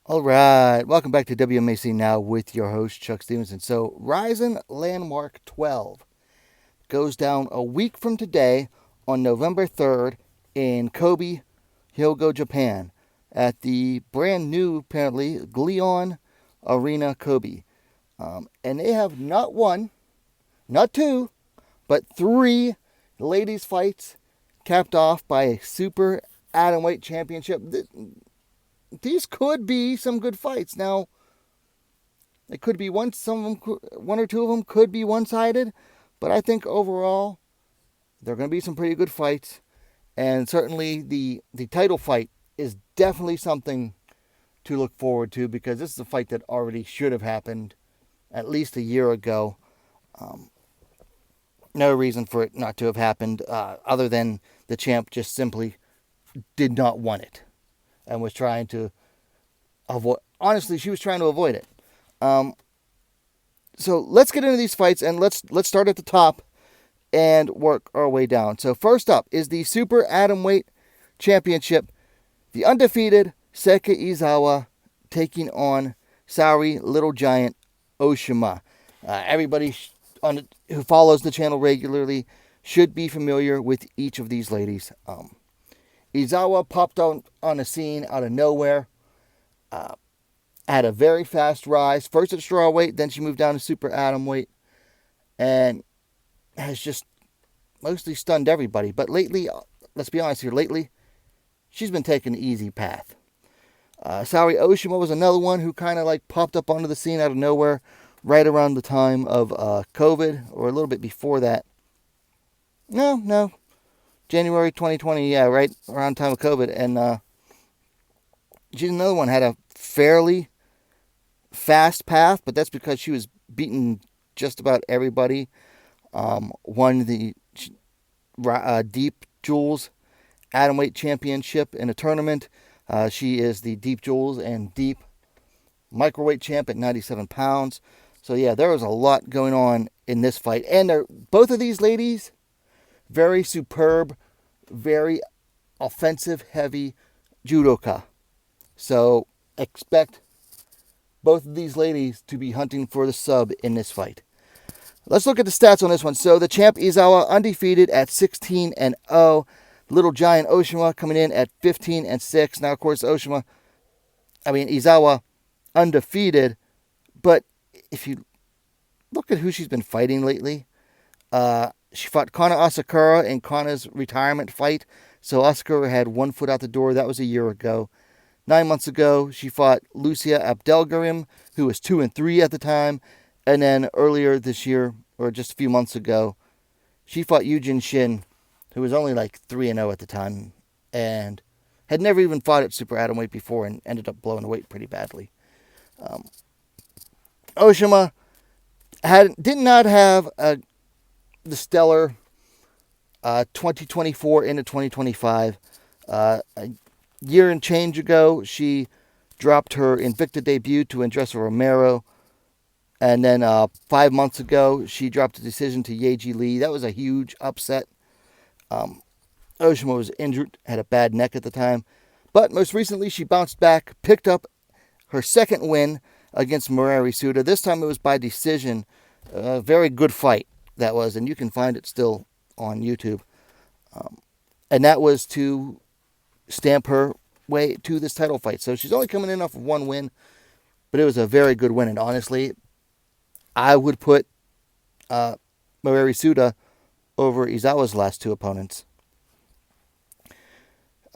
All right, welcome back to WMAC Now with your host, Chuck Stevenson. So, Rizin Landmark 12 goes down a week from today on November 3rd in Kobe, Hyogo, Japan, at the brand new, apparently, Gleon Arena Kobe. And they have not one, not two, but three ladies' fights capped off by a super atomweight championship. These could be some good fights. Now, it could be one or two of them could be one-sided, but I think overall they're going to be some pretty good fights, and certainly the title fight is definitely something to look forward to because this is a fight that already should have happened at least a year ago. Um, no reason for it not to have happened, other than the champ just simply did not want it and was trying to avoid. Honestly, she was trying to avoid it. Um, so let's get into these fights and let's start at the top and work our way down. So first up is the Super Atomweight Championship. The undefeated Seika Izawa taking on Saori Little Giant Oshima. Everybody who follows the channel regularly should be familiar with each of these ladies. Izawa popped on the scene out of nowhere. Had a very fast rise. First at strawweight, then she moved down to super atomweight, and has just mostly stunned everybody. But lately, let's be honest here, lately, she's been taking the easy path. Saori Oshima was another one who kind of like popped up onto the scene out of nowhere right around the time of COVID, or a little bit before that. No, January 2020, yeah, right around the time of COVID. And she's another one, had a fairly fast path, but that's because she was beating just about everybody. Won the Deep Jewels Atomweight Championship in a tournament. She is the Deep Jewels and Deep Microweight Champ at 97 pounds. So yeah, there was a lot going on in this fight. And both of these ladies, very superb, very offensive heavy judoka. So expect both of these ladies to be hunting for the sub in this fight. Let's look at the stats on this one. So the champ Izawa undefeated at 16-0. Little Giant Oshima coming in at 15-6. Now, of course, Izawa undefeated. But if you look at who she's been fighting lately, she fought Kana Asakura in Kana's retirement fight. So Asakura had one foot out the door. That was a year ago. 9 months ago, she fought Lucia Abdelgarim, who was 2-3 at the time. And then earlier this year, or just a few months ago, she fought Yujin Shin, who was only like 3-0 at the time, and had never even fought at super atomweight before and ended up blowing the weight pretty badly. Oshima did not have the stellar 2024 into 2025. A year and change ago, she dropped her Invicta debut to Andressa Romero. And then 5 months ago, she dropped a decision to Yeji Lee. That was a huge upset. Oshima was injured, had a bad neck at the time. But most recently, she bounced back, picked up her second win against Moeri Suda. This time it was by decision. A very good fight that was, and you can find it still on YouTube. And that was to stamp her way to this title fight. So she's only coming in off of one win, but it was a very good win. And honestly, I would put Moeri Suda over Izawa's last two opponents.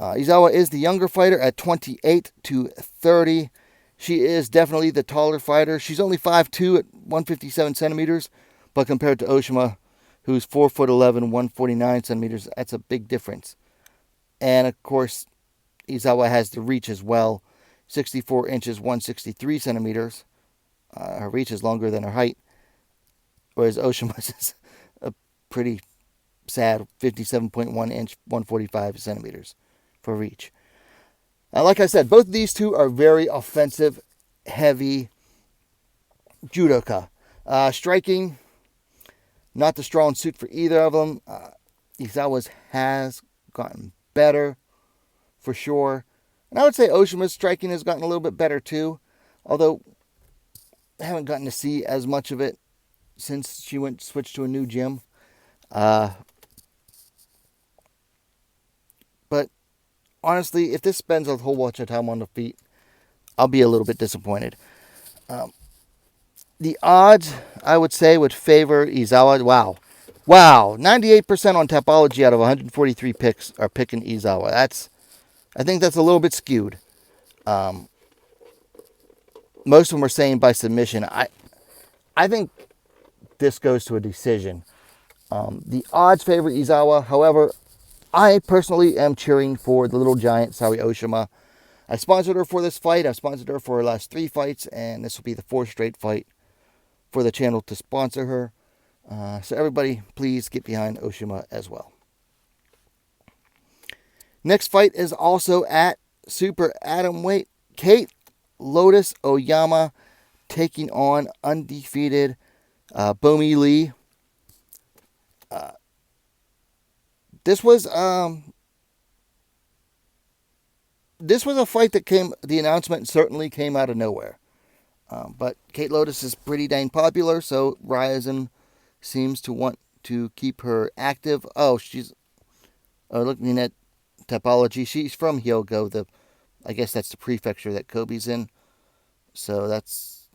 Izawa is the younger fighter at 28-30. She is definitely the taller fighter. She's only 5'2" at 157 centimeters, but compared to Oshima, who's 4'11", 149 centimeters, that's a big difference. And of course, Izawa has the reach as well, 64 inches, 163 centimeters. Her reach is longer than her height, whereas Oshima's is a pretty sad 57.1 inch, 145 centimeters for reach. Like I said, both of these two are very offensive, heavy judoka. Striking, not the strong suit for either of them. Izawa's has gotten better, for sure. And I would say Oshima's striking has gotten a little bit better too, although I haven't gotten to see as much of it since she switched to a new gym. But honestly, if this spends a whole bunch of time on the feet, I'll be a little bit disappointed. The odds, I would say, would favor Izawa. Wow. 98% on Tapology out of 143 picks are picking Izawa. I think that's a little bit skewed. Most of them are saying by submission. I think this goes to a decision. The odds favor Izawa. However, I personally am cheering for the little giant, Saori Oshima. I sponsored her for this fight. I've sponsored her for her last 3 fights, and this will be the 4th straight fight for the channel to sponsor her. So everybody, please get behind Oshima as well. Next fight is also at Super Atomweight. Kate Lotus Oyama taking on undefeated Bomi Lee. This was a fight that the announcement certainly came out of nowhere. But Kate Lotus is pretty dang popular, so Rizin seems to want to keep her active. Oh, she's looking at Tapology. She's from Hyogo. I guess that's the prefecture that Kobe's in. So that's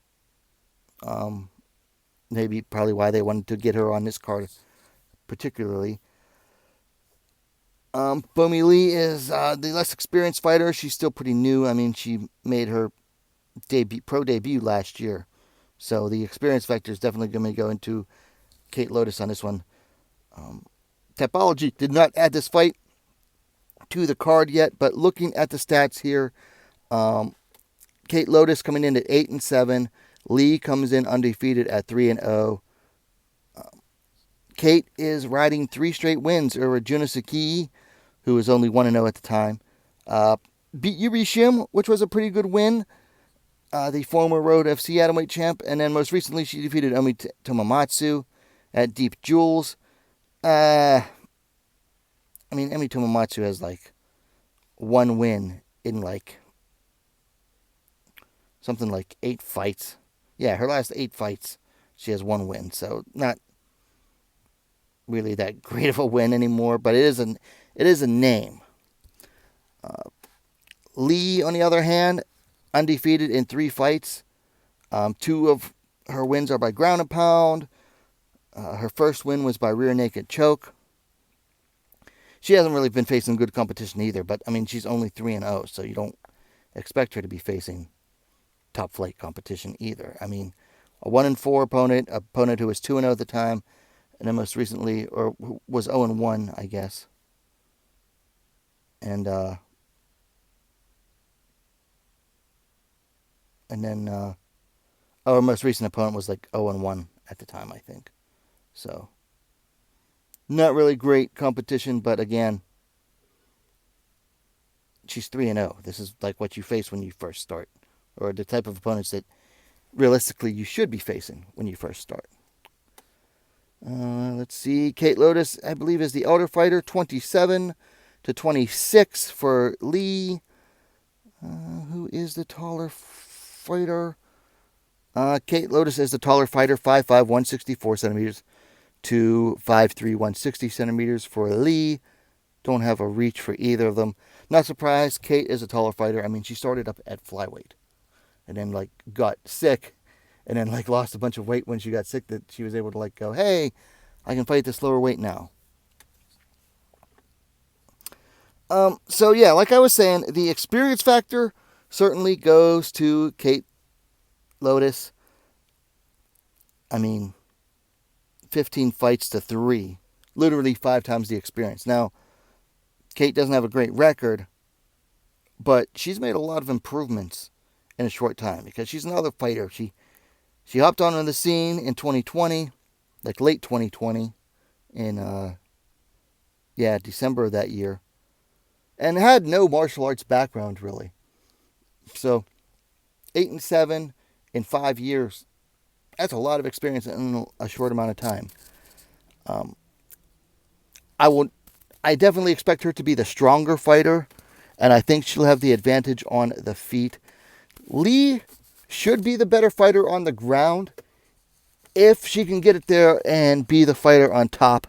probably why they wanted to get her on this card particularly. Bomi Lee is the less experienced fighter. She's still pretty new. I mean, she made her pro debut last year. So the experience factor is definitely going to go into Kate Lotus on this one. Tapology did not add this fight to the card yet, but looking at the stats here, Kate Lotus coming in at 8-7. Lee comes in undefeated at 3-0. Kate is riding 3 straight wins over Juna Saki, who was only 1-0 at the time. Beat Yuri Shim, which was a pretty good win. The former Road FC Atomweight champ. And then most recently, she defeated Omi Tomomatsu at Deep Jewels. Emi Tomomatsu has 1 win in something like 8 fights. Yeah, her last 8 fights, she has 1 win. So not really that great of a win anymore, but it is a name. Lee, on the other hand, undefeated in 3 fights. 2 of her wins are by ground and pound. Her first win was by rear naked choke. She hasn't really been facing good competition either, but she's only 3-0, so you don't expect her to be facing top flight competition either. A 1-4 opponent who was 2-0 at the time, and then most recently, or was 0-1, I guess. And then her most recent opponent was 0-1 at the time, I think. So not really great competition, but again, she's 3-0. This is what you face when you first start, or the type of opponents that realistically you should be facing when you first start. Let's see. Kate Lotus, I believe, is the elder fighter, 27-26 for Lee. Who is the taller fighter? Kate Lotus is the taller fighter, 5'5", 164 centimeters to 5'3", 160 centimeters for Lee. Don't have a reach for either of them. Not surprised. Kate is a taller fighter. She started up at flyweight and then got sick and then lost a bunch of weight when she got sick, that she was able to go, hey, I can fight this lower weight now. So yeah, like I was saying, the experience factor certainly goes to Kate Lotus. 15 fights to 3. Literally 5 times the experience. Now, Kate doesn't have a great record, but she's made a lot of improvements in a short time because she's another fighter. She hopped onto the scene in 2020, late 2020, in December of that year, and had no martial arts background really. So 8-7 in 5 years, that's a lot of experience in a short amount of time. I definitely expect her to be the stronger fighter and I think she'll have the advantage on the feet. Lee should be the better fighter on the ground. If she can get it there and be the fighter on top,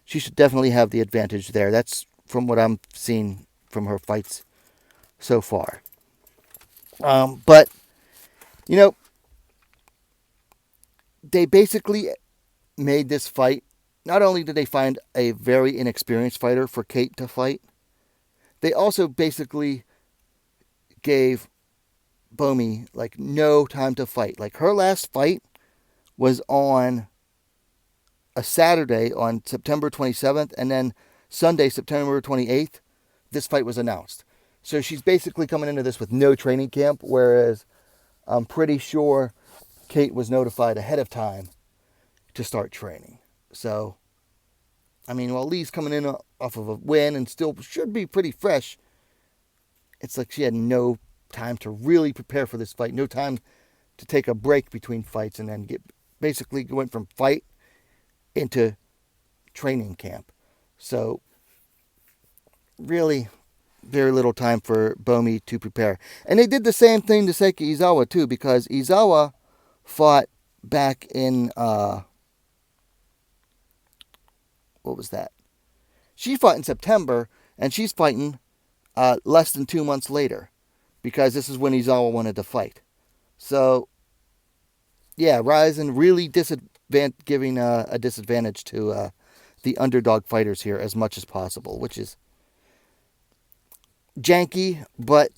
she should definitely have the advantage there. That's from what I'm seeing from her fights so far. But, you know, they basically made this fight. Not only did they find a very inexperienced fighter for Kate to fight, they also basically gave Bomi like no time to fight. Like her last fight was on a Saturday on September 27th, and then Sunday, September 28th, this fight was announced. So she's basically coming into this with no training camp, whereas I'm pretty sure Kate was notified ahead of time to start training. So, I mean, while Lee's coming in off of a win and still should be pretty fresh, it's like she had no time to really prepare for this fight, no time to take a break between fights, and then basically went from fight into training camp. So, really, very little time for Bomi to prepare. And they did the same thing to Seika Izawa, too, because Izawa fought back in, what was that? She fought in September, and she's fighting less than 2 months later, because this is when Izawa wanted to fight. So, yeah, Rizin really giving a disadvantage to the underdog fighters here as much as possible, which is janky, but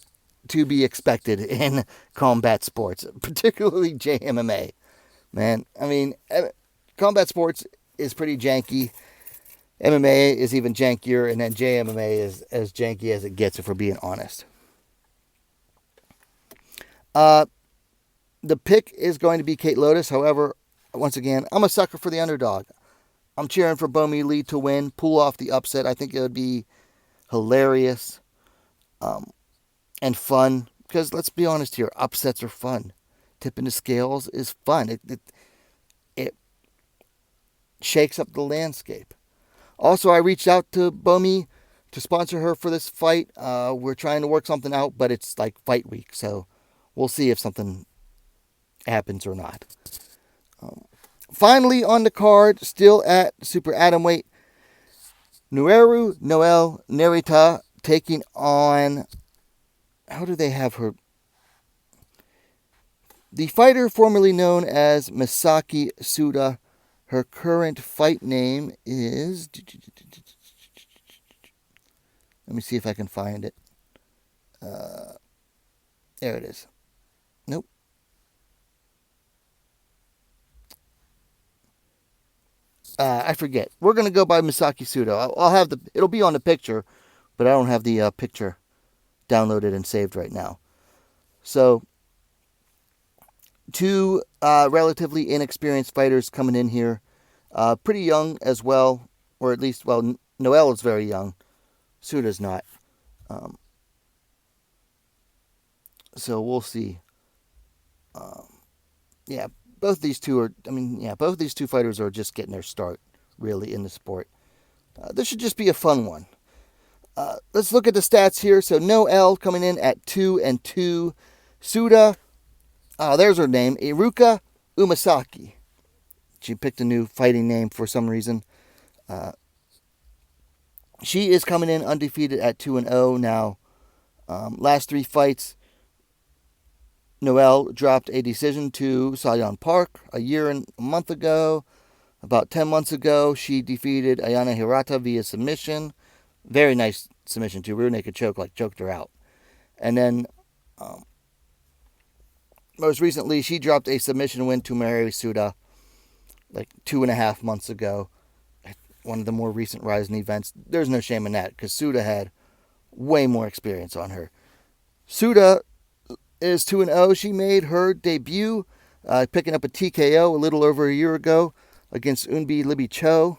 to be expected in combat sports, particularly JMMA. Man, I mean, combat sports is pretty janky. MMA is even jankier, and then JMMA is as janky as it gets, if we're being honest. The pick is going to be Kate Lotus. However, once again, I'm a sucker for the underdog. I'm cheering for Bomi Lee to win, pull off the upset. I think it would be hilarious and fun. Because let's be honest here, upsets are fun. Tipping the scales is fun. It shakes up the landscape. Also, I reached out to Bomi to sponsor her for this fight. We're trying to work something out, but it's like fight week, so we'll see if something happens or not. Finally on the card, still at super atomweight, Noeru, NOEL, Narita taking on, how do they have her? The fighter formerly known as Umisaki Suda. Her current fight name is, let me see if I can find it. There it is. Nope. I forget. We're going to go by Umisaki Suda. I'll have it'll be on the picture, but I don't have the picture downloaded and saved right now. So, two relatively inexperienced fighters coming in here. Pretty young as well, or at least, well, Noel is very young. Suda's not. So we'll see. Yeah, both these two fighters are just getting their start, really, in the sport. This should just be a fun one. Let's look at the stats here. So NOEL coming in at 2-2. Suda, there's her name, Iruka Umisaki. She picked a new fighting name for some reason. She is coming in undefeated at 2-0 now. Last three fights, Noel dropped a decision to Sayon Park a year and a month ago. About 10 months ago, she defeated Ayana Hirata via submission. Very nice submission, too. Rear naked choke, choked her out. And then, most recently, she dropped a submission win to Moeri Suda 2.5 months ago. One of the more recent Rizin events. There's no shame in that, because Suda had way more experience on her. Suda is 2-0. She made her debut, picking up a TKO a little over a year ago against Unbi Libby Cho.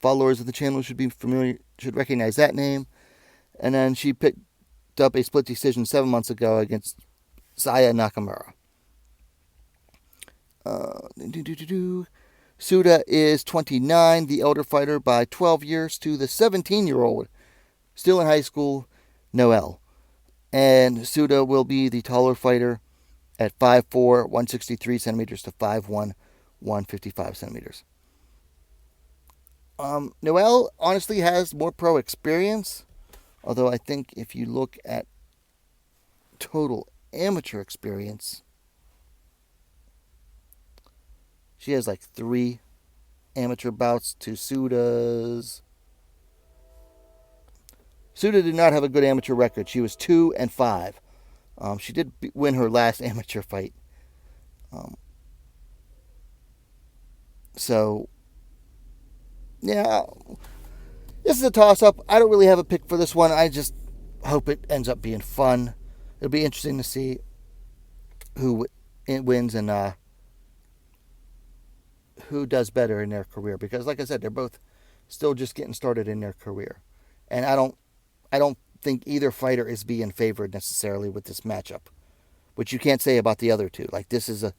Followers of the channel should recognize that name. And then she picked up a split decision 7 months ago against Saya Nakamura. Suda is 29, the elder fighter by 12 years to the 17-year-old, still in high school, NOEL. And Suda will be the taller fighter at 5'4", 163 centimeters to 5'1", 155 centimeters. Noel honestly has more pro experience, although I think if you look at total amateur experience, she has like 3 amateur bouts to Suda's. Suda did not have a good amateur record. She was 2-5. She did win her last amateur fight. So, yeah, this is a toss-up. I don't really have a pick for this one. I just hope it ends up being fun. It'll be interesting to see who wins and who does better in their career. Because, like I said, they're both still just getting started in their career, and I don't think either fighter is being favored necessarily with this matchup, which you can't say about the other two. Like, this is a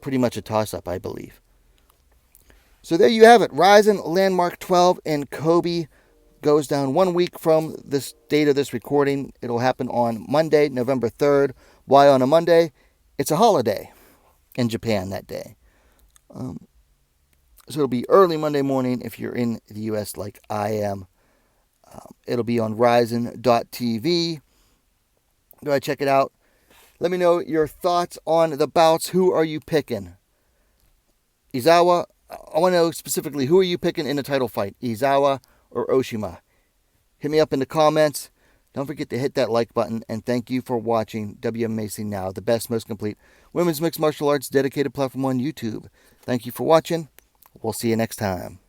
pretty much a toss-up, I believe. So there you have it. Rizin Landmark 12 in Kobe goes down 1 week from this date of this recording. It'll happen on Monday, November 3rd. Why on a Monday? It's a holiday in Japan that day. So it'll be early Monday morning if you're in the U.S. like I am. It'll be on Rizin.tv. Go ahead, check it out. Let me know your thoughts on the bouts. Who are you picking? Izawa, I want to know specifically, who are you picking in the title fight? Izawa or Oshima? Hit me up in the comments. Don't forget to hit that like button. And thank you for watching WMAC Now, the best, most complete women's mixed martial arts dedicated platform on YouTube. Thank you for watching. We'll see you next time.